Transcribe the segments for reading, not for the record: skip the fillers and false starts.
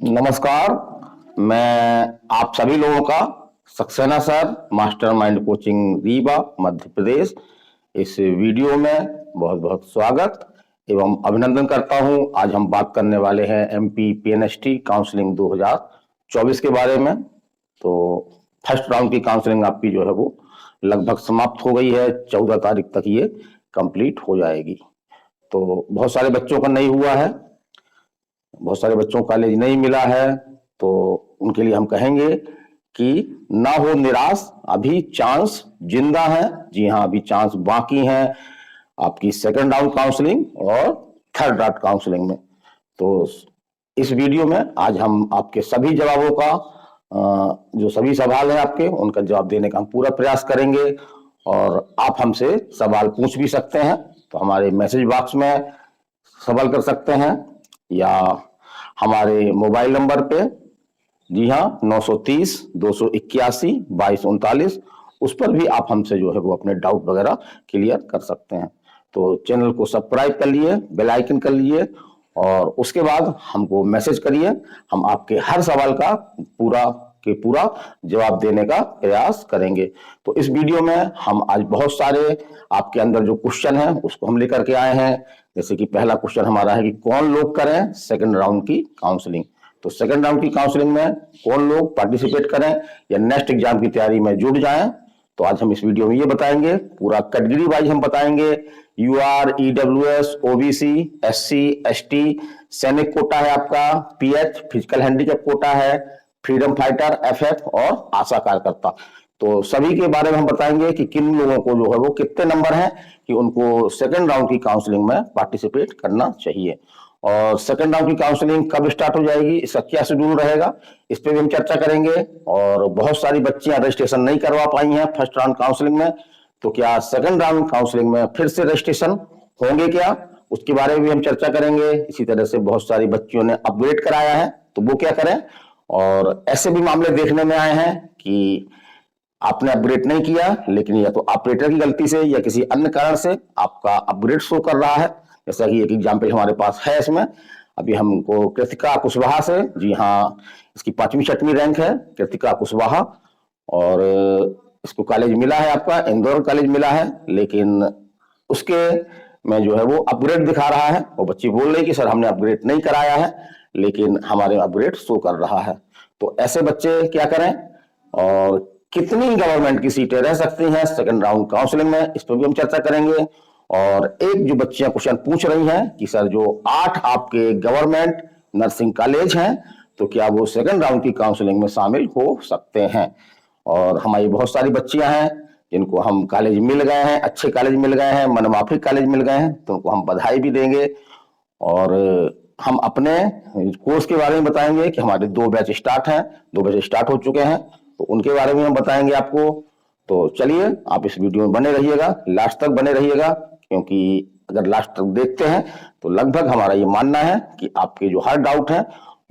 नमस्कार। मैं आप सभी लोगों का Saxena sir mastermind coaching Rewa Madhya Pradesh इस वीडियो में बहुत बहुत स्वागत एवं अभिनंदन करता हूं। आज हम बात करने वाले हैं एमपी पीएनएसटी काउंसलिंग 2024 के बारे में। तो फर्स्ट राउंड की काउंसलिंग आपकी जो है वो लगभग समाप्त हो गई है। 14 तारीख तक ये कंप्लीट हो जाएगी। तो बहुत सारे बच्चों का नहीं हुआ है, बहुत सारे बच्चों को कॉलेज नहीं मिला है, तो उनके लिए हम कहेंगे कि ना हो निराश, अभी चांस जिंदा है। जी हाँ, अभी चांस बाकी है आपकी सेकंड राउंड काउंसलिंग और थर्ड राउंड काउंसलिंग में। तो इस वीडियो में आज हम आपके सभी जवाबों का जो सभी सवाल हैं आपके, उनका जवाब देने का हम पूरा प्रयास करेंगे। और आप हमसे सवाल पूछ भी सकते हैं, तो हमारे मैसेज बॉक्स में सवाल कर सकते हैं या हमारे मोबाइल नंबर पे, जी हाँ 930 281 2239, उस पर भी आप हमसे जो है वो अपने डाउट वगैरह क्लियर कर सकते हैं। तो चैनल को सब्सक्राइब कर लिए, बेल आइकन कर लिए और उसके बाद हमको मैसेज करिए। हम आपके हर सवाल का पूरा जवाब देने का प्रयास करेंगे। तो इस वीडियो में हम आज बहुत सारे आपके अंदर जो क्वेश्चन है उसको हम लेकर के आए हैं। जैसे कि पहला क्वेश्चन हमारा है कि कौन लोग करें सेकंड राउंड की काउंसलिंग। तो सेकंड राउंड की काउंसलिंग में कौन लोग पार्टिसिपेट करें या नेक्स्ट एग्जाम की तैयारी में जुट जाएं, तो आज हम इस वीडियो में ये बताएंगे। पूरा कैटेगरी वाइज हम बताएंगे। UR, EWS, OBC, SC, ST, सैनिक कोटा है आपका, पीएच फिजिकल हैंडीकैप कोटा है, फ्रीडम फाइटर, एफएफ और आशा कार्यकर्ता। तो सभी के बारे में हम बताएंगे कि किन लोगों को जो है वो कितने नंबर हैं कि उनको सेकंड राउंड की काउंसलिंग में पार्टिसिपेट करना चाहिए। और सेकंड राउंड की काउंसलिंग कब स्टार्ट हो जाएगी, इसका क्या शेड्यूल रहेगा, इस पे भी हम चर्चा करेंगे। और बहुत सारी बच्चियां रजिस्ट्रेशन नहीं करवा पाई हैं फर्स्ट राउंड काउंसलिंग में, तो क्या सेकंड राउंड काउंसलिंग में फिर से रजिस्ट्रेशन होंगे क्या, उसके बारे में भी हम चर्चा करेंगे। इसी तरह से बहुत सारी बच्चियों ने अपग्रेड कराया है, तो वो क्या करें। और ऐसे भी मामले देखने में आए हैं कि आपने अपग्रेड नहीं किया, लेकिन या तो ऑपरेटर की गलती से या किसी अन्य कारण से आपका अपग्रेड शो कर रहा है। जैसा कि एक एग्जाम्पल हमारे पास है इसमें। अभी हमको कृतिका कुशवाहा से, जी हाँ इसकी 5वीं 6वीं रैंक है कृतिका कुशवाहा, और इसको कॉलेज मिला है आपका इंदौर कॉलेज मिला है, लेकिन उसके में जो है वो अपग्रेड दिखा रहा है। वो बच्ची बोल रही कि सर हमने अपग्रेड नहीं कराया है, लेकिन हमारे अपग्रेड शो कर रहा है। तो ऐसे बच्चे क्या करें और कितनी गवर्नमेंट की सीटें रह सकती हैं सेकंड राउंड काउंसलिंग में, इस पर भी हम चर्चा करेंगे। और एक जो बच्चियां क्वेश्चन पूछ रही हैं कि सर जो 8 आपके गवर्नमेंट नर्सिंग कॉलेज हैं, तो क्या वो सेकंड राउंड की काउंसलिंग में शामिल हो सकते हैं। और हमारी बहुत सारी बच्चियां हैं जिनको हम कॉलेज मिल गए हैं, अच्छे कॉलेज मिल गए हैं, मनमाफिक कॉलेज मिल गए हैं, तो उनको हम बधाई भी देंगे। और हम अपने कोर्स के बारे में बताएंगे कि हमारे 2 बैच स्टार्ट हैं, 2 बैच स्टार्ट हो चुके हैं, तो उनके बारे में हम बताएंगे आपको। तो चलिए आप इस वीडियो में बने रहिएगा, लास्ट तक बने रहिएगा, क्योंकि अगर लास्ट तक देखते हैं तो लगभग हमारा ये मानना है कि आपके जो हर डाउट है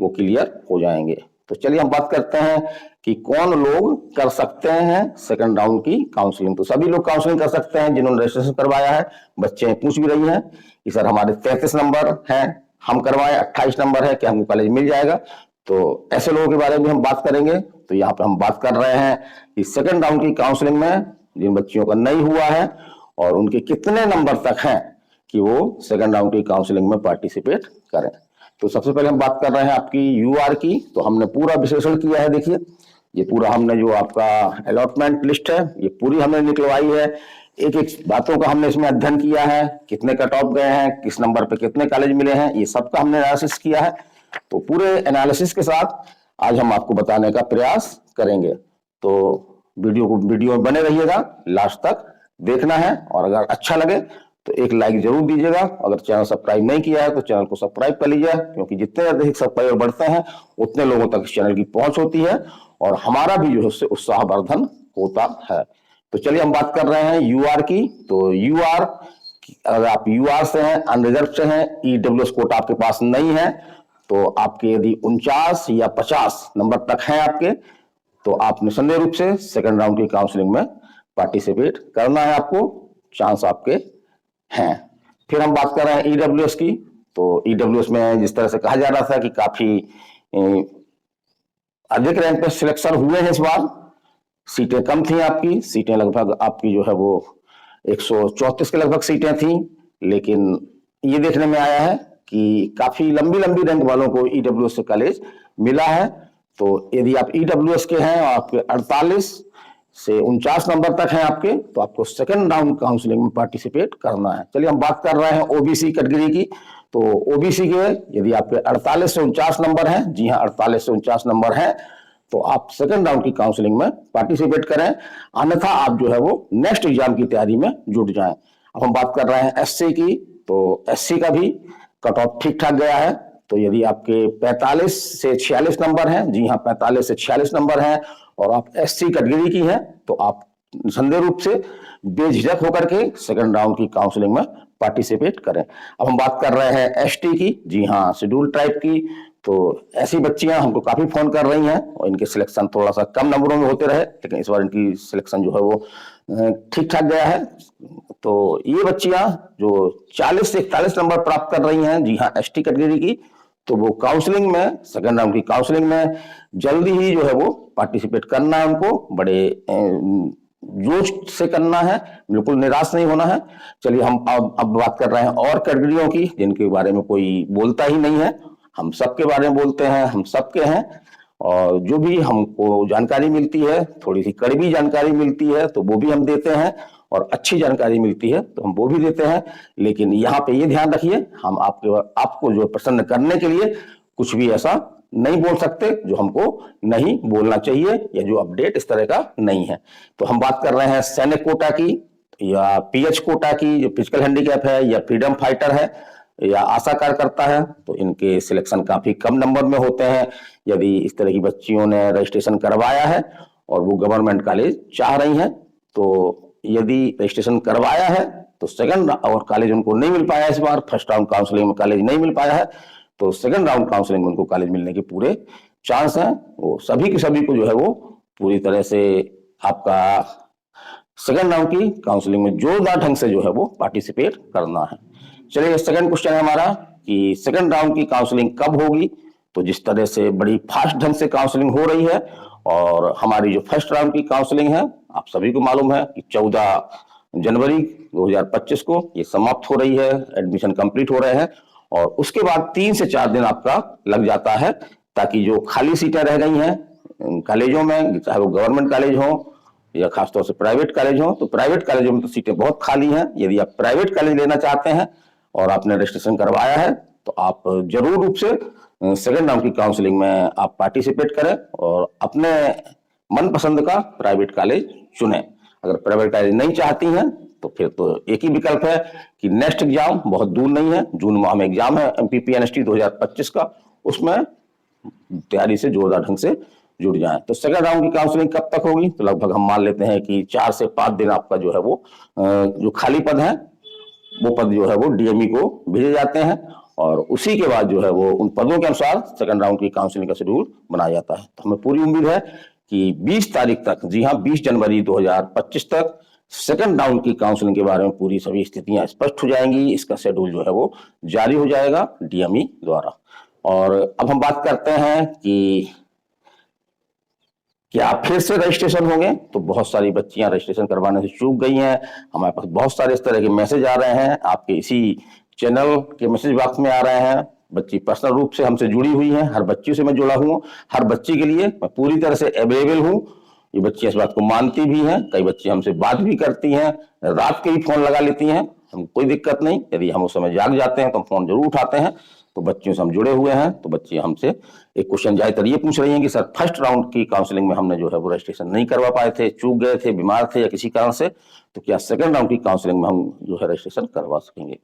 वो क्लियर हो जाएंगे। तो चलिए हम बात करते हैं कि कौन लोग कर सकते हैं सेकंड राउंड की काउंसलिंग। तो सभी लोग काउंसलिंग कर सकते हैं जिन्होंने रजिस्ट्रेशन करवाया है। बच्चे पूछ भी रही हैं कि सर हमारे 33 नंबर हैं, हम करवाएं, 28 नंबर है, क्या हमको कॉलेज मिल जाएगा। तो ऐसे लोगों के बारे में हम बात करेंगे। तो यहाँ पे हम बात कर रहे हैं कि सेकंड राउंड की काउंसलिंग में जिन बच्चियों का नहीं हुआ है और उनके कितने नंबर तक हैं कि वो सेकंड राउंड की काउंसलिंग में पार्टिसिपेट करें। तो सबसे पहले हम बात कर रहे हैं आपकी यूआर की। तो हमने पूरा विश्लेषण किया है, देखिए ये पूरा हमने जो आपका अलॉटमेंट लिस्ट है ये पूरी हमने निकलवाई है। एक एक बातों का हमने इसमें अध्ययन किया है, कितने कट ऑफ गए हैं, किस नंबर पे कितने कॉलेज मिले हैं, ये सबका हमने एनालिसिस किया है। तो पूरे एनालिसिस के साथ आज हम आपको बताने का प्रयास करेंगे। तो वीडियो में बने रहिएगा, लास्ट तक देखना है। और अगर अच्छा लगे तो एक लाइक जरूर दीजिएगा। अगर चैनल सब्सक्राइब नहीं किया है तो चैनल को सब्सक्राइब कर लीजिए, क्योंकि जितने अधिक सब्सक्राइबर बढ़ते हैं उतने लोगों तक इस चैनल की पहुंच होती है और हमारा भी जो है उससे उत्साहवर्धन होता है। तो चलिए हम बात कर रहे हैं यूआर की। तो यूआर, अगर आप यूआर से हैं, अनरिजर्व से हैं, ईडब्ल्यूएस कोटा आपके पास नहीं है, तो आपके यदि 49 या 50 नंबर तक हैं आपके, तो आप निसंदेह रूप से सेकंड राउंड की काउंसलिंग में पार्टिसिपेट करना है आपको, चांस आपके हैं। फिर हम बात कर रहे हैं ईडब्ल्यूएस की। तो ईडब्ल्यूएस में जिस तरह से कहा जा रहा था कि काफी अधिक रैंक पे सिलेक्शन हुए हैं इस बार। सीटें कम थी आपकी, सीटें लगभग आपकी जो है वो 134 के लगभग सीटें थी, लेकिन ये देखने में आया है कि काफी लंबी लंबी रैंक वालों को ईडब्ल्यूएस से कॉलेज मिला है। तो यदि आप ईडब्ल्यूएस के हैं और आपके 48 से 49 नंबर तक हैं आपके, तो आपको सेकंड राउंड काउंसलिंग में पार्टिसिपेट करना है। चलिए हम बात कर रहे हैं ओबीसी कैटेगरी की। तो ओबीसी के यदि आपके 48 से 49 नंबर हैं, जी हाँ 48 से 49 नंबर हैं, तो आप सेकंड राउंड की काउंसलिंग में पार्टिसिपेट करें, अन्यथा आप जो है वो नेक्स्ट एग्जाम की तैयारी में जुट जाएं। अब हम बात कर रहे हैं एससी की। तो एससी का भी कट ऑफ ठीक ठाक गया है। तो यदि आपके 45 से 46 नंबर हैं, जी हाँ 45 से 46 नंबर हैं, और आप एससी कैटेगरी की हैं, तो आप निसंदेह रूप से बेझिझक होकर के सेकंड राउंड की काउंसलिंग में पार्टिसिपेट करें। अब हम बात कर रहे हैं एसटी की, जी हाँ शेड्यूल ट्राइब की। तो ऐसी बच्चियां हमको काफी फोन कर रही हैं और इनके सिलेक्शन थोड़ा सा कम नंबरों में होते रहे, लेकिन इस बार इनकी सिलेक्शन जो है वो ठीक ठाक गया है। तो ये बच्चियां जो 40 से 41 नंबर प्राप्त कर रही हैं, जी हाँ एसटी कैटेगरी की, तो वो काउंसलिंग में, सेकंड राउंड की काउंसलिंग में जल्दी ही जो है वो पार्टिसिपेट करना है उनको, बड़े जोश से करना है, बिल्कुल निराश नहीं होना है। चलिए हम अब बात कर रहे हैं और कैटेगरियों की जिनके बारे में कोई बोलता ही नहीं है। हम सबके बारे में बोलते हैं, हम सबके हैं, और जो भी हमको जानकारी मिलती है, थोड़ी सी कड़वी जानकारी मिलती है तो वो भी हम देते हैं, और अच्छी जानकारी मिलती है तो हम वो भी देते हैं। लेकिन यहाँ पे ये ध्यान रखिए, हम आपको जो प्रसन्न करने के लिए कुछ भी ऐसा नहीं बोल सकते जो हमको नहीं बोलना चाहिए, या जो अपडेट इस तरह का नहीं है। तो हम बात कर रहे हैं सैनिक कोटा की, या पीएच कोटा की, जो फिजिकल हैंडीकैप है, या फ्रीडम फाइटर है, या आशा कार्यकर्ता है, तो इनके सिलेक्शन काफी कम नंबर में होते हैं। यदि इस तरह की बच्चियों ने रजिस्ट्रेशन करवाया है और वो गवर्नमेंट कॉलेज चाह रही हैं, तो यदि रजिस्ट्रेशन करवाया है तो सेकंड और कॉलेज उनको नहीं मिल पाया इस बार, फर्स्ट राउंड काउंसलिंग में कॉलेज नहीं मिल पाया है, तो सेकंड राउंड काउंसलिंग में उनको कॉलेज मिलने के पूरे चांस हैं। वो सभी के सभी को जो है वो पूरी तरह से आपका सेकंड राउंड की काउंसलिंग में जोरदार ढंग से जो है वो पार्टिसिपेट करना है। चलिए सेकंड क्वेश्चन है हमारा कि सेकंड राउंड की काउंसलिंग कब होगी। तो जिस तरह से बड़ी फास्ट ढंग से काउंसलिंग हो रही है, और हमारी जो फर्स्ट राउंड की काउंसलिंग है आप सभी को मालूम है कि 14 जनवरी 2025 को ये समाप्त हो रही है, एडमिशन कंप्लीट हो रहे हैं, और उसके बाद 3 से 4 दिन आपका लग जाता है, ताकि जो खाली सीटें रह गई हैं कॉलेजों में, चाहे वो गवर्नमेंट कॉलेज हो या खासतौर से प्राइवेट कॉलेज हो, तो प्राइवेट कॉलेजों में तो सीटें बहुत खाली हैं। यदि आप प्राइवेट कॉलेज लेना चाहते हैं और आपने रजिस्ट्रेशन करवाया है, तो आप जरूर रूप से सेकंड राउंड की काउंसलिंग में आप पार्टिसिपेट करें और अपने मनपसंद का प्राइवेट कॉलेज चुनें। अगर प्राइवेट कॉलेज नहीं चाहती हैं तो फिर तो एक ही विकल्प है कि नेक्स्ट एग्जाम बहुत दूर नहीं है, जून माह में एग्जाम है MPPNST 2025 का, उसमें तैयारी से जोरदार ढंग से जुड़ जाएं। तो सेकंड राउंड की काउंसलिंग कब तक होगी, तो लगभग हम मान लेते हैं कि 4 से 5 दिन आपका जो है वो जो खाली पद है वो पद जो है वो DME को भेजे जाते हैं, और उसी के बाद जो है वो उन पदों के अनुसार सेकंड राउंड की काउंसलिंग का शेड्यूल बनाया जाता है। तो हमें पूरी उम्मीद है कि 20 तारीख तक, जी हाँ 20 जनवरी 2025 तक सेकंड राउंड की काउंसलिंग के बारे में पूरी सभी स्थितियां स्पष्ट हो जाएंगी। इसका शेड्यूल जो है वो जारी हो जाएगा DME द्वारा। और अब हम बात करते हैं कि क्या फिर से रजिस्ट्रेशन होंगे। तो बहुत सारी बच्चियां रजिस्ट्रेशन करवाने से चूक गई हैं। हमारे पास बहुत सारे इस तरह के मैसेज आ रहे हैं, आपके इसी चैनल के मैसेज बॉक्स में आ रहे हैं। बच्ची पर्सनल रूप से हमसे जुड़ी हुई हैं, हर बच्ची से मैं जुड़ा हूं, हर बच्ची के लिए मैं पूरी तरह से अवेलेबल हूं। ये बच्चियां इस बात को मानती भी हैं, कई बच्ची हमसे बात भी करती हैं, रात के ही फोन लगा लेती हैं, हम कोई दिक्कत नहीं, यदि हम उस समय जाग जाते हैं तो हम फोन जरूर उठाते हैं। तो बच्चियों से हम जुड़े हुए हैं। तो बच्चे हमसे एक क्वेश्चन ज्यादातर ये पूछ रही हैं कि सर फर्स्ट राउंड की काउंसलिंग में हमने जो है वो रजिस्ट्रेशन नहीं करवा पाए थे, चूक गए थे, बीमार थे या किसी कारण से, तो क्या सेकंड राउंड की काउंसलिंग में हम जो है रजिस्ट्रेशन करवा सकेंगे।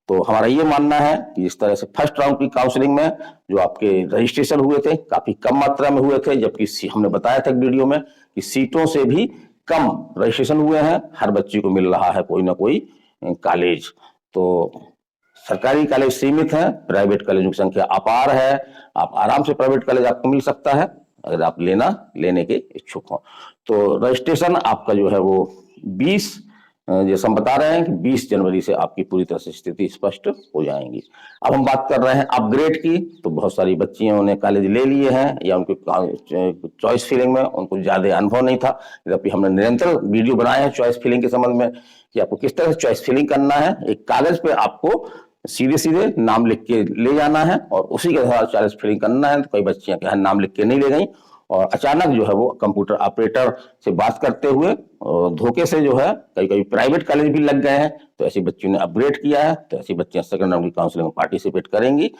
तो हमारा ये मानना है कि जिस तरह से फर्स्ट राउंड की काउंसलिंग में जो आपके रजिस्ट्रेशन हुए थे काफी कम मात्रा में हुए थे, जबकि हमने बताया था वीडियो में कि सीटों से भी कम रजिस्ट्रेशन हुए हैं, हर बच्ची को मिल रहा है कोई ना कोई कॉलेज। तो सरकारी कॉलेज सीमित है, प्राइवेट कॉलेजों की संख्या अपार है, आप आराम से प्राइवेट कॉलेज आपको मिल सकता है अगर आप लेने के इच्छुक हो। तो रजिस्ट्रेशन आपका जो है वो 20 जैसे हम बता रहे हैं कि 20 जनवरी से आपकी पूरी तरह से स्थिति स्पष्ट हो जाएंगी। अब हम बात कर रहे हैं अपग्रेड की, तो बहुत सारी बच्चियों ने कॉलेज ले लिए हैं या उनके चॉइस फिलिंग में उनको ज्यादा अनुभव नहीं था, जबकि हमने निरंतर वीडियो बनाए हैं चॉइस फिलिंग के संबंध में कि आपको किस तरह से चॉइस फिलिंग करना है। एक कागज पे आपको सीधे सीधे नाम लिख के ले जाना है और उसी के आधार चॉइस फिलिंग करना है। तो कई बच्चियां क्या है नाम लिख के नहीं ले गई और अचानक जो है वो कंप्यूटर ऑपरेटर से बात करते हुए धोखे से जो है कई कई प्राइवेट कॉलेज भी लग गए हैं। तो ऐसी बच्चियों ने अपग्रेड किया है, तो ऐसी बच्चियां सेकंड राउंड की काउंसलिंग में पार्टिसिपेट करेंगी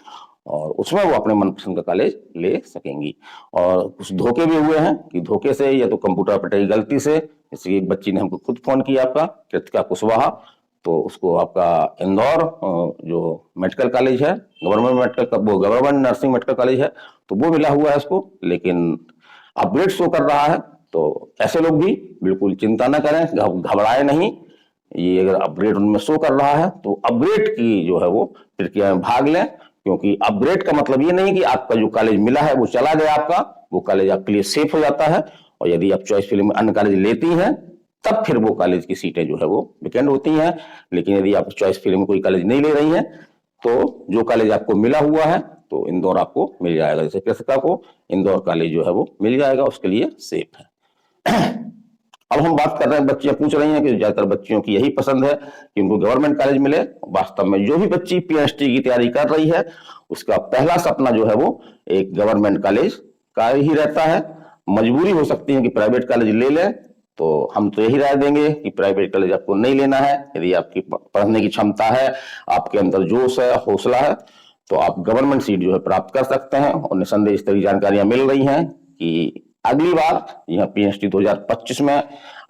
और उसमें वो अपने मनपसंद का कॉलेज ले सकेंगी। और कुछ धोखे भी हुए हैं कि धोखे से या तो कंप्यूटर ऑपरेटर की गलती से, जैसे एक बच्ची ने हमको खुद फोन किया, आपका कृतिका कुशवाहा, तो उसको आपका इंदौर जो मेडिकल कॉलेज है, गवर्नमेंट नर्सिंग मेडिकल कॉलेज है, तो वो मिला हुआ है उसको, लेकिन अपग्रेड शो कर रहा है। तो ऐसे लोग भी बिल्कुल चिंता न करें, घबराए नहीं। ये अगर अपग्रेड उनमें शो कर रहा है तो अपग्रेड की जो है वो प्रक्रिया में भाग लें, क्योंकि अपग्रेड का मतलब ये नहीं कि आपका जो कॉलेज मिला है वो चला गया, आपका वो कॉलेज आपके लिए सेफ हो जाता है। और यदि आप चॉइस फिलिंग में अन्य कॉलेज लेती हैं तब फिर वो कॉलेज की सीटें जो है वो वेकेंट होती हैं। लेकिन यदि आप चॉइस फिलिंग में कोई कॉलेज नहीं ले रही हैं तो जो कॉलेज आपको मिला हुआ है तो इंदौर आपको मिल जाएगा। जैसे कृतिका को इंदौर कॉलेज जो है वो मिल जाएगा, उसके लिए सेफ है। अब हम बात कर रहे हैं, बच्चियां पूछ रही हैं कि ज्यादातर बच्चियों की यही पसंद है कि उनको गवर्नमेंट कॉलेज मिले। वास्तव में जो भी बच्ची पीएचडी की तैयारी कर रही है उसका पहला सपना जो है वो एक गवर्नमेंट कॉलेज का ही रहता है। मजबूरी हो सकती है कि प्राइवेट कॉलेज ले लें, तो हम तो यही राय देंगे कि प्राइवेट कॉलेज आपको नहीं लेना है। यदि आपकी पढ़ने की क्षमता है, आपके अंदर जोश है, हौसला है, तो आप गवर्नमेंट सीट जो है प्राप्त कर सकते हैं। और निसंदेह इस तरह की जानकारियां मिल रही हैं कि अगली बार यहाँ पीएचडी 2025 में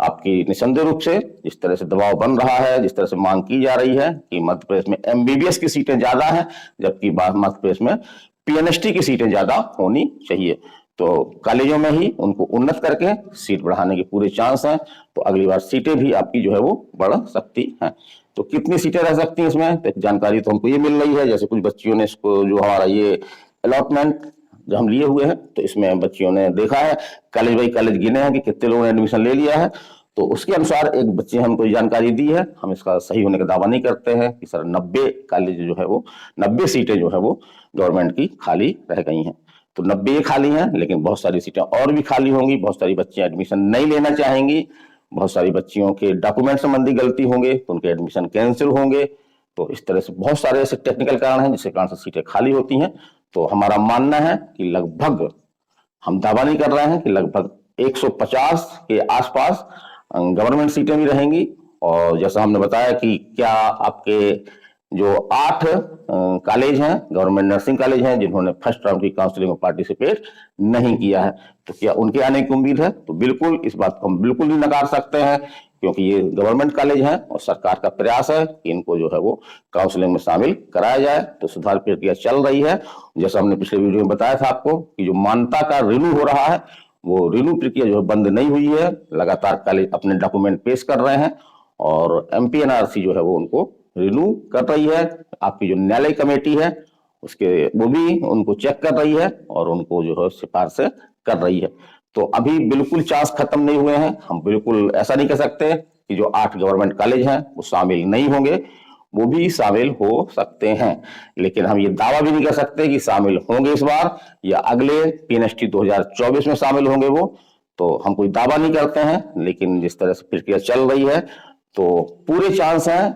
आपकी निसंदेह रूप से जिस तरह से दबाव बन रहा है, जिस तरह से मांग की जा रही है कि मध्य प्रदेश में एमबीबीएस की सीटें ज्यादा हैं, जबकि मध्य प्रदेश में पीएनएसटी की सीटें ज्यादा होनी चाहिए, तो कॉलेजों में ही उनको उन्नत करके सीट बढ़ाने के पूरे चांस हैं। तो अगली बार सीटें भी आपकी जो है वो बढ़ सकती हैं। तो कितनी सीटें रह सकती हैं इसमें, तो जानकारी तो हमको ये मिल रही है। जैसे कुछ बच्चियों ने इसको जो हमारा ये अलॉटमेंट जो हम लिए हुए हैं, तो इसमें बच्चियों ने देखा है कॉलेज बाई कॉलेज गिने हैं कि कितने लोगों ने एडमिशन ले लिया है, तो उसके अनुसार एक बच्चे हमको जानकारी दी है। हम इसका सही होने का दावा नहीं करते हैं कि सर 90 कॉलेज जो है वो 90 सीटें जो है वो गवर्नमेंट की खाली रह गई हैं। तो 90 खाली हैं, लेकिन बहुत सारी सीटें और भी खाली होंगी। बहुत सारी बच्चियां एडमिशन नहीं लेना चाहेंगी, बहुत सारी बच्चियों के डॉक्यूमेंट संबंधी गलती होंगे तो उनके एडमिशन कैंसिल होंगे। तो इस तरह से बहुत सारे ऐसे टेक्निकल कारण हैं जिसके कारण से सीटें खाली होती हैं। तो हमारा मानना है कि लगभग, हम दावा नहीं कर रहे हैं कि लगभग 150 के आसपास गवर्नमेंट सीटें भी रहेंगी। और जैसा हमने बताया कि क्या आपके जो 8 कॉलेज हैं, गवर्नमेंट नर्सिंग कॉलेज हैं, जिन्होंने फर्स्ट राउंड की काउंसलिंग में पार्टिसिपेट नहीं किया है, तो क्या उनके आने की उम्मीद है? तो बिल्कुल, इस बात को हम बिल्कुल नहीं नकार सकते हैं, क्योंकि ये गवर्नमेंट कॉलेज हैं और सरकार का प्रयास है कि इनको जो है वो काउंसलिंग में शामिल कराया जाए। तो सुधार प्रक्रिया चल रही है। जैसा हमने पिछले वीडियो में बताया था आपको कि जो मान्यता का रिन्यू हो रहा है, वो रिन्यू प्रक्रिया जो है बंद नहीं हुई है। लगातार कॉलेज अपने डॉक्यूमेंट पेश कर रहे हैं और एमपीएनआरसी जो है वो उनको रिन्यू कर रही है। आपकी जो न्यायालय कमेटी है उसके वो भी उनको चेक कर रही है और उनको जो है सिफारिश कर रही है। तो अभी बिल्कुल चांस खत्म नहीं हुए हैं। हम बिल्कुल ऐसा नहीं कह सकते कि जो 8 गवर्नमेंट कॉलेज हैं वो शामिल नहीं होंगे, वो भी शामिल हो सकते हैं। लेकिन हम ये दावा भी नहीं कर सकते कि शामिल होंगे इस बार या अगले पीएनएसटी 2024 में शामिल होंगे वो, तो हम कोई दावा नहीं करते हैं। लेकिन जिस तरह से प्रक्रिया चल रही है तो पूरे चांस हैं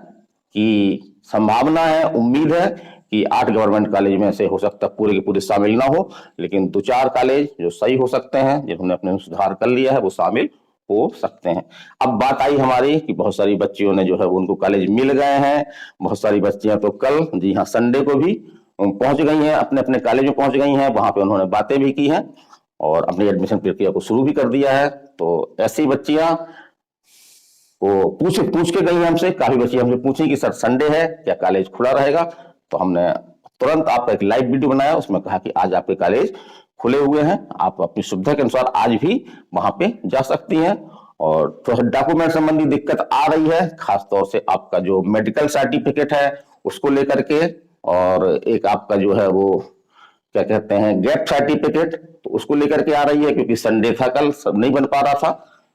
कि संभावना है, उम्मीद है कि 8 गवर्नमेंट कॉलेज में से हो सकता है पूरे के पूरे शामिल ना हो, लेकिन 2-4 कॉलेज जो सही हो सकते हैं, जिन्होंने अपने सुधार कर लिया है, वो शामिल हो सकते हैं। अब बात आई हमारी कि बहुत सारी बच्चियों ने जो है उनको कॉलेज मिल गए हैं। बहुत सारी बच्चियां तो कल, जी हाँ, संडे को भी पहुंच गई हैं, अपने अपने कॉलेज में पहुंच गई हैं। वहां पे उन्होंने बातें भी की हैं और अपनी एडमिशन प्रक्रिया को शुरू भी कर दिया है। तो ऐसी बच्चियां को पूछ के गई हमसे, काफी बच्चियां हमसे पूछी कि सर संडे है, क्या कॉलेज खुला रहेगा? तो हमने तुरंत आपका एक लाइव वीडियो बनाया, उसमें कहा कि आज आपके कॉलेज खुले हुए हैं, आप अपनी सुविधा के अनुसार आज भी वहां पे जा सकती हैं। और थोड़ा डॉक्यूमेंट संबंधी दिक्कत आ रही है, खासतौर से आपका जो मेडिकल सर्टिफिकेट है उसको लेकर के, और एक आपका जो है वो क्या कहते हैं गैप सर्टिफिकेट, तो उसको लेकर के आ रही है, क्योंकि संडे था कल, सब नहीं बन पा रहा था।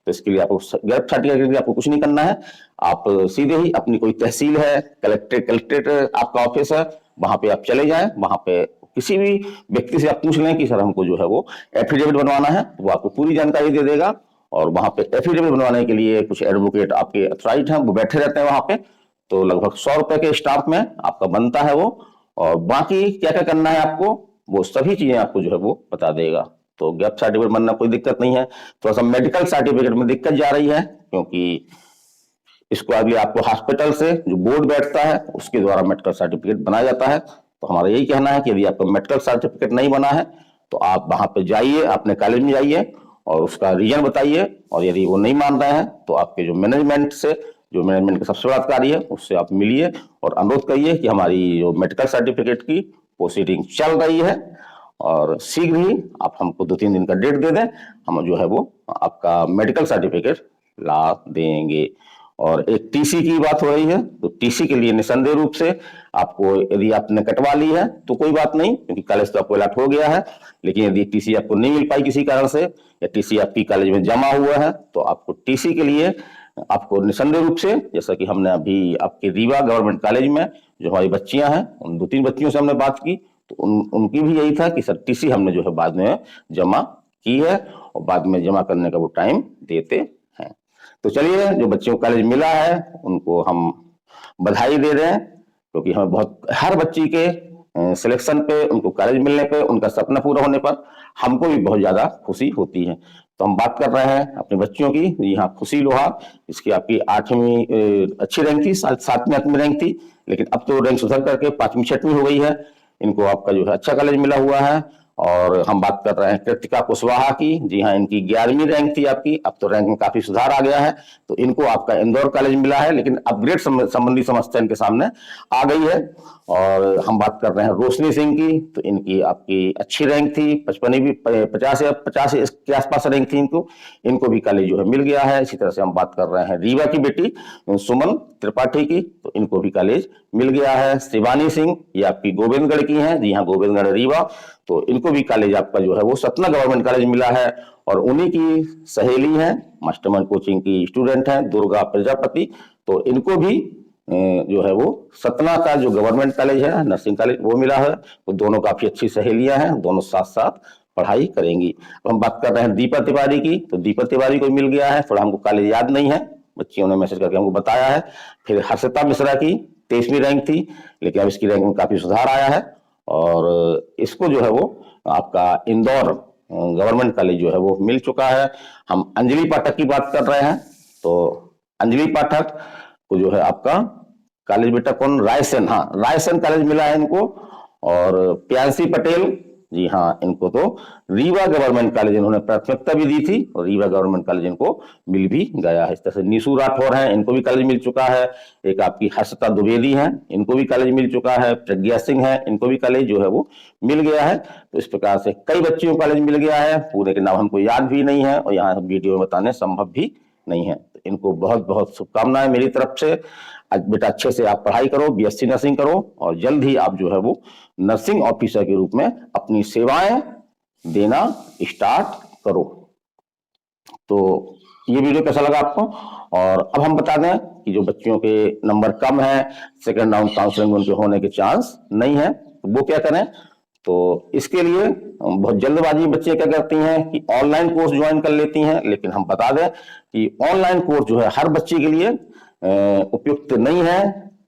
तो इसके लिए आपको गैप सर्टिफिकेट के लिए आपको कुछ नहीं करना है, आप सीधे ही अपनी कोई तहसील है, कलेक्ट्रेट आपका ऑफिस है, वहां पे आप चले जाएं। वहां पे किसी भी व्यक्ति से आप पूछ लें कि सर हमको जो है वो एफिडेविट बनवाना है, तो वो आपको पूरी जानकारी दे देगा। और वहां पे एफिडेविट बनवाने के लिए कुछ एडवोकेट आपके अथॉराइज हैं, वो बैठे रहते हैं वहां पे। तो लगभग 100 रुपए के स्टाम्प में आपका बनता है वो। और बाकी क्या क्या करना है आपको, वो सभी चीजें आपको जो है वो बता देगा। तो गैप सर्टिफिकेट बनना कोई दिक्कत नहीं है। थोड़ा सा मेडिकल सर्टिफिकेट में दिक्कत जा रही है, क्योंकि इसको अगले आपको हॉस्पिटल से जो बोर्ड बैठता है उसके द्वारा मेडिकल सर्टिफिकेट बनाया जाता है। तो हमारा यही कहना है कि यदि आपका मेडिकल सर्टिफिकेट नहीं बना है तो आप वहां पे जाइए, अपने कॉलेज में जाइए और उसका रीजन बताइए। और यदि वो नहीं मान रहे हैं तो आपके जो मैनेजमेंट से, जो मैनेजमेंट के सबसे बड़ा अधिकारी है, उससे आप मिलिए और अनुरोध करिए कि हमारी जो मेडिकल सर्टिफिकेट की प्रोसीडिंग चल रही है और शीघ्र ही आप हमको 2-3 दिन का डेट दे दें, हम जो है वो आपका मेडिकल सर्टिफिकेट ला देंगे। और एक टीसी की बात हो रही है, तो टीसी के लिए निसंदेह रूप से आपको, यदि आपने कटवा ली है तो कोई बात नहीं, क्योंकि कॉलेज तो आपको अलॉट हो गया है। लेकिन यदि टीसी आपको नहीं मिल पाई किसी कारण से, या टीसी आपकी कॉलेज में जमा हुआ है, तो आपको टीसी के लिए आपको निसंदेह रूप से, जैसा कि हमने अभी आपके रीवा गवर्नमेंट कॉलेज में जो हमारी बच्चियां हैं, उन 2-3 बच्चियों से हमने बात की, तो उनकी भी यही था कि सर टीसी हमने जो है बाद में जमा की है और बाद में जमा करने का वो टाइम देते हैं। तो चलिए, जो बच्चों को कॉलेज मिला है उनको हम बधाई दे रहे हैं, क्योंकि हमें बहुत, हर बच्ची के सिलेक्शन पे, उनको कॉलेज मिलने पे, उनका सपना पूरा होने पर हमको भी बहुत ज्यादा खुशी होती है। तो हम बात कर रहे हैं अपनी बच्चियों की। यहाँ खुशी लोहा, इसकी आपकी 8वीं अच्छी रैंक थी, 7वीं 8वीं रैंक थी, लेकिन अब तो रैंक सुधर करके 5वीं 6वीं हो गई है। इनको आपका जो है अच्छा कॉलेज मिला हुआ है। और हम बात कर रहे हैं कृतिका कुशवाहा की। जी हाँ, इनकी 11वीं रैंक थी आपकी, अब तो रैंक में काफी सुधार आ गया है। तो इनको आपका इंदौर कॉलेज मिला है, लेकिन अपग्रेड संबंधी समस्या इनके सामने आ गई है। और हम बात कर रहे हैं रोशनी सिंह की, तो इनकी आपकी अच्छी रैंक थी, 55वीं 50 के आसपास रैंक थी इनको भी कॉलेज जो है मिल गया है। इसी तरह से हम बात कर रहे हैं रीवा की बेटी सुमन त्रिपाठी की, तो इनको भी कॉलेज मिल गया है। शिवानी सिंह, ये आपकी गोविंदगढ़ की हैं, जी हाँ गोविंदगढ़ रीवा, तो इनको भी कॉलेज आपका जो है वो सतना गवर्नमेंट कॉलेज मिला है। और उन्हीं की सहेली है, मास्टरमाइंड कोचिंग की स्टूडेंट है दुर्गा प्रजापति, तो इनको भी जो है वो सतना का जो गवर्नमेंट कॉलेज है, नर्सिंग कॉलेज, वो मिला है। तो दोनों काफी अच्छी सहेलियां हैं, दोनों साथ साथ पढ़ाई करेंगी। अब हम बात कर रहे हैं दीपा तिवारी की, तो दीपा तिवारी को मिल गया है, थोड़ा हमको कॉलेज याद नहीं है, बच्चियों ने मैसेज करके हमको बताया है। फिर हर्षिता मिश्रा की 23वीं रैंक थी, लेकिन अब इसकी रैंक में काफी सुधार आया है और इसको जो है वो आपका इंदौर गवर्नमेंट कॉलेज जो है वो मिल चुका है। हम अंजलि पाठक की बात कर रहे हैं, तो अंजलि पाठक को जो है आपका कॉलेज बेटा कौन, रायसेन, हाँ रायसेन कॉलेज मिला है इनको। और प्यांसी पटेल, जी हाँ, इनको तो रीवा गवर्नमेंट कॉलेज इन्होंने प्राथमिकता भी दी थी और रीवा गवर्नमेंट कॉलेज इनको मिल भी गया है। इस तरह से नीसू राठौर हैं, इनको भी कॉलेज मिल चुका है। एक आपकी हर्षिता द्विवेदी हैं, इनको भी कॉलेज मिल चुका है। प्रज्ञा सिंह है, इनको भी कॉलेज जो है वो मिल गया है। तो इस प्रकार से कई बच्चियों को कॉलेज मिल गया है, पूरे के नाम हमको याद भी नहीं है और यहाँ वीडियो में बताने संभव भी नहीं है। तो इनको बहुत बहुत शुभकामनाएं मेरी तरफ से। आज बेटा अच्छे से आप पढ़ाई करो, बीएससी नर्सिंग करो और जल्द ही आप जो है वो नर्सिंग ऑफिसर के रूप में अपनी सेवाएं देना स्टार्ट करो। तो ये वीडियो कैसा लगा आपको? और अब हम बता दें कि जो बच्चियों के नंबर कम है, सेकंड राउंड काउंसलिंग में उनके होने के चांस नहीं है, तो वो क्या करें? तो इसके लिए बहुत जल्दबाजी बच्चे क्या करती हैं कि ऑनलाइन कोर्स ज्वाइन कर लेती हैं। लेकिन हम बता दें कि ऑनलाइन कोर्स जो है हर बच्चे के लिए उपयुक्त नहीं है।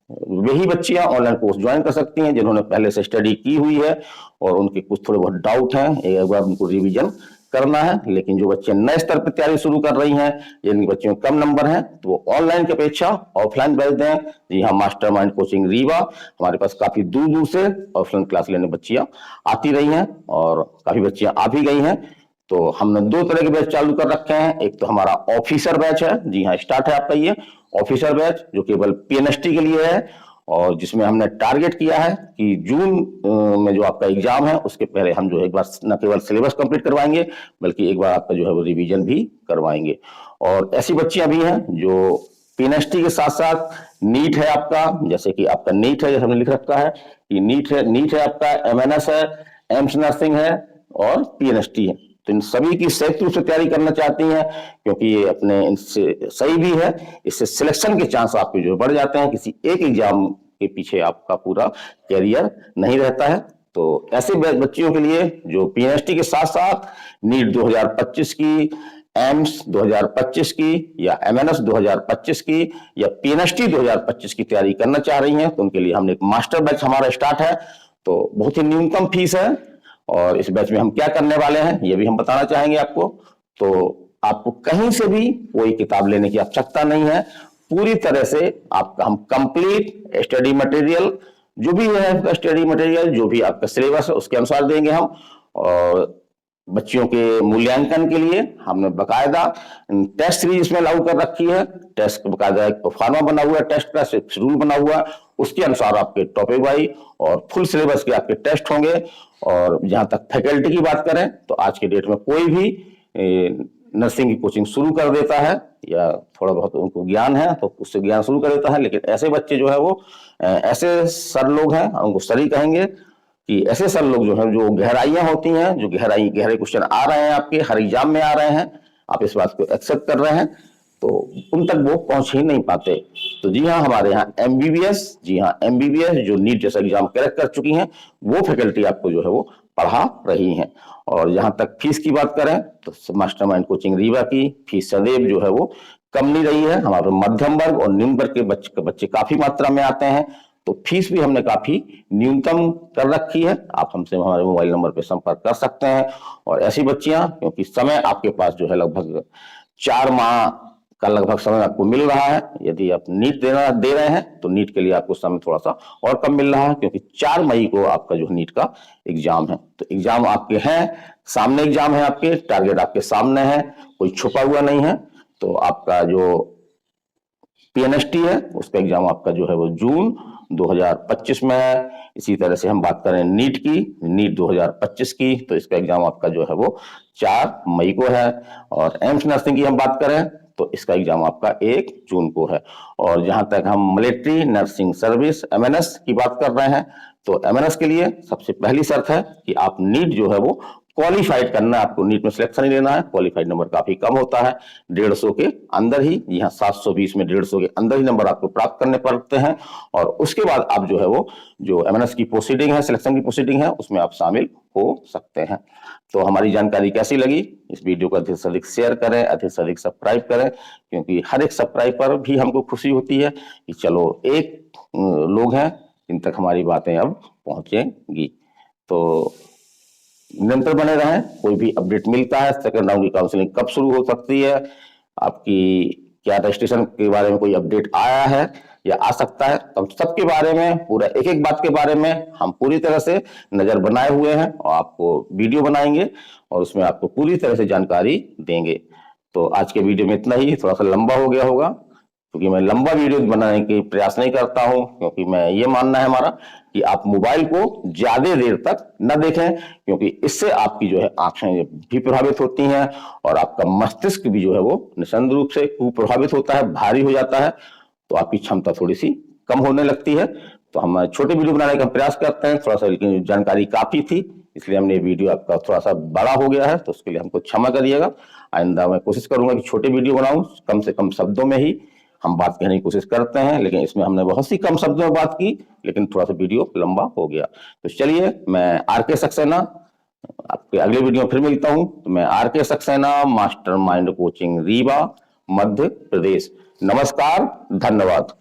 वही बच्चियां ऑनलाइन कोर्स ज्वाइन कर सकती हैं जिन्होंने पहले से स्टडी की हुई है और उनके कुछ थोड़े बहुत डाउट हैं, एक बार उनको रिवीजन करना है। लेकिन जो बच्चे नए स्तर पर तैयारी शुरू कर रही हैं, जिनके बच्चों में कम नंबर हैं, तो वो ऑनलाइन की अपेक्षा ऑफलाइन बैच दें। जी हाँ, मास्टरमाइंड कोचिंग रीवा, हमारे पास काफी दूर दूर से ऑफलाइन क्लास लेने बच्चियां आती रही हैं और काफी बच्चियां आ भी गई हैं। तो हमने 2 तरह के बैच चालू कर रखे हैं। एक तो हमारा ऑफिसर बैच है, जी हाँ स्टार्ट है आपका ये ऑफिसर बैच, जो केवल पीएनएसटी के लिए है और जिसमें हमने टारगेट किया है कि जून में जो आपका एग्जाम है उसके पहले हम जो एक बार न केवल सिलेबस कंप्लीट करवाएंगे, बल्कि एक बार आपका जो है वो रिवीजन भी करवाएंगे। और ऐसी बच्चियां भी हैं जो पीएनएसटी के साथ साथ नीट है आपका, जैसे कि आपका नीट है, जैसे हमने लिख रखा है कि नीट है आपका, एमएनएस है, एम्स नर्सिंग है और पीएनएसटी है। तो इन सभी की संयुक्त रूप से तैयारी करना चाहती हैं, क्योंकि ये अपने इनसे सही भी है, इससे सिलेक्शन के चांस आपके जो बढ़ जाते हैं, किसी एक एग्जाम के पीछे आपका पूरा कैरियर नहीं रहता है। तो ऐसे बच्चियों के लिए जो पीएनएसटी के साथ साथ नीट 2025 की, एम्स 2025 की या एमएनएस 2025 की या पीएनएसटी 2025 की तैयारी करना चाह रही हैं, तो उनके लिए हमने एक मास्टर बैच हमारा स्टार्ट है। तो बहुत ही न्यूनतम फीस है, और इस बैच में हम क्या करने वाले हैं ये भी हम बताना चाहेंगे आपको। तो आपको कहीं से भी कोई किताब लेने की आवश्यकता नहीं है, पूरी तरह से आपका हम कंप्लीट स्टडी मटेरियल, जो भी है आपका स्टडी मटेरियल, जो भी आपका सिलेबस है उसके अनुसार देंगे हम। और बच्चियों के मूल्यांकन के लिए हमने बकायदा टेस्ट सीरीज इसमें लागू कर रखी है। टेस्ट बकायदा एक फॉर्मा बना हुआ है, टेस्ट का शेड्यूल बना हुआ है, उसके अनुसार आपके टॉपिक वाइज और फुल सिलेबस के आपके टेस्ट होंगे। और जहां तक फैकल्टी की बात करें तो आज के डेट में कोई भी नर्सिंग की कोचिंग शुरू कर देता है, या थोड़ा बहुत उनको ज्ञान है तो उससे ज्ञान शुरू कर देता है, लेकिन ऐसे बच्चे जो है वो ऐसे सर लोग हैं, उनको सर ही कहेंगे कि ऐसे सर लोग जो है, जो गहराइयां होती हैं, जो गहरे क्वेश्चन आ रहे हैं आपके हर एग्जाम में आ रहे हैं, आप इस बात को एक्सेप्ट कर रहे हैं, तो उन तक वो पहुंच ही नहीं पाते। तो जी हाँ, हमारे यहाँ एमबीबीएस, जी हाँ एमबीबीएस जो नीट जैसा एग्जाम क्रैक कर चुकी हैं, वो फैकल्टी आपको जो है वो पढ़ा रही हैं। और जहां तक फीस की बात करें तो मास्टरमाइंड कोचिंग रीवा की फीस सदैव जो है वो कम नहीं रही है। हमारे मध्यम वर्ग और निम्न वर्ग के बच्चे काफी मात्रा में आते हैं, तो फीस भी हमने काफी न्यूनतम कर रखी है। आप हमसे हमारे मोबाइल नंबर पर संपर्क कर सकते हैं। और ऐसी बच्चियां, क्योंकि समय आपके पास जो है लगभग 4 माह का लगभग समय आपको मिल रहा है, यदि आप नीट दे रहे हैं तो नीट के लिए आपको समय थोड़ा सा और कम मिल रहा है, क्योंकि 4 मई को आपका जो नीट का एग्जाम है। तो एग्जाम आपके हैं सामने, एग्जाम है आपके, टारगेट आपके सामने है, कोई छुपा हुआ नहीं है। तो आपका जो पीएनएसटी है उसका एग्जाम आपका जो है वो जून 2025 में है। इसी तरह से हम बात करें नीट की, नीट 2025 की, तो इसका एग्जाम आपका जो है वो 4 मई को है। और एम्स नर्सिंग की हम बात करें तो इसका एग्जाम आपका 1 जून को है। और जहां तक हम मिलिट्री नर्सिंग सर्विस एमएनएस की बात कर रहे हैं, तो एमएनएस के लिए सबसे पहली शर्त है कि आप नीट जो है वो क्वालिफाइड करना है, आपको नीट में सिलेक्शन ही लेना है। क्वालिफाइड नंबर काफी कम होता है, 150 के अंदर ही, यहाँ 720 में 150 के अंदर ही नंबर आपको प्राप्त करने पड़ते हैं। और उसके बाद आप जो है वो जो एमएनएस की प्रोसीडिंग है, सिलेक्शन की प्रोसीडिंग है, उसमें आप शामिल हो सकते हैं। तो हमारी जानकारी कैसी लगी, इस वीडियो को अधिक से अधिक शेयर करें, अधिक से अधिक सब्सक्राइब करें, क्योंकि हर एक सब्सक्राइब पर भी हमको खुशी होती है कि चलो एक लोग हैं जिन तक हमारी बातें अब पहुंचेंगी। तो निरंतर बने रहें, कोई भी अपडेट मिलता है, सेकंड राउंड की काउंसलिंग कब शुरू हो सकती है, आपकी क्या रजिस्ट्रेशन के बारे में कोई अपडेट आया है या आ सकता है, तो सबके बारे में, पूरा एक एक बात के बारे में हम पूरी तरह से नजर बनाए हुए हैं और आपको वीडियो बनाएंगे और उसमें आपको पूरी तरह से जानकारी देंगे। तो आज के वीडियो में इतना ही, थोड़ा सा लंबा हो गया होगा, क्योंकि मैं लंबा वीडियो बनाने की प्रयास नहीं करता हूं, क्योंकि मैं ये मानना है हमारा कि आप मोबाइल को ज्यादा देर तक न देखें, क्योंकि इससे आपकी जो है आंखें भी प्रभावित होती हैं और आपका मस्तिष्क भी जो है वो निसंदेह रूप से कुप्रभावित होता है, भारी हो जाता है, तो आपकी क्षमता थोड़ी सी कम होने लगती है। तो हम छोटे वीडियो बनाने का प्रयास करते हैं, थोड़ा सा, लेकिन जानकारी काफी थी इसलिए हमने वीडियो आपका थोड़ा सा बड़ा हो गया है, तो उसके लिए हमको क्षमा करिएगा। आइंदा मैं कोशिश करूंगा कि छोटे वीडियो बनाऊं, कम से कम शब्दों में ही हम बात कहने की कोशिश करते हैं, लेकिन इसमें हमने बहुत सी कम शब्दों में बात की, लेकिन थोड़ा सा वीडियो लंबा हो गया। तो चलिए, मैं आरके सक्सेना आपके अगले वीडियो में फिर मिलता हूं। तो मैं RK Saxena, mastermind coaching Rewa, Madhya Pradesh. नमस्कार, धन्यवाद।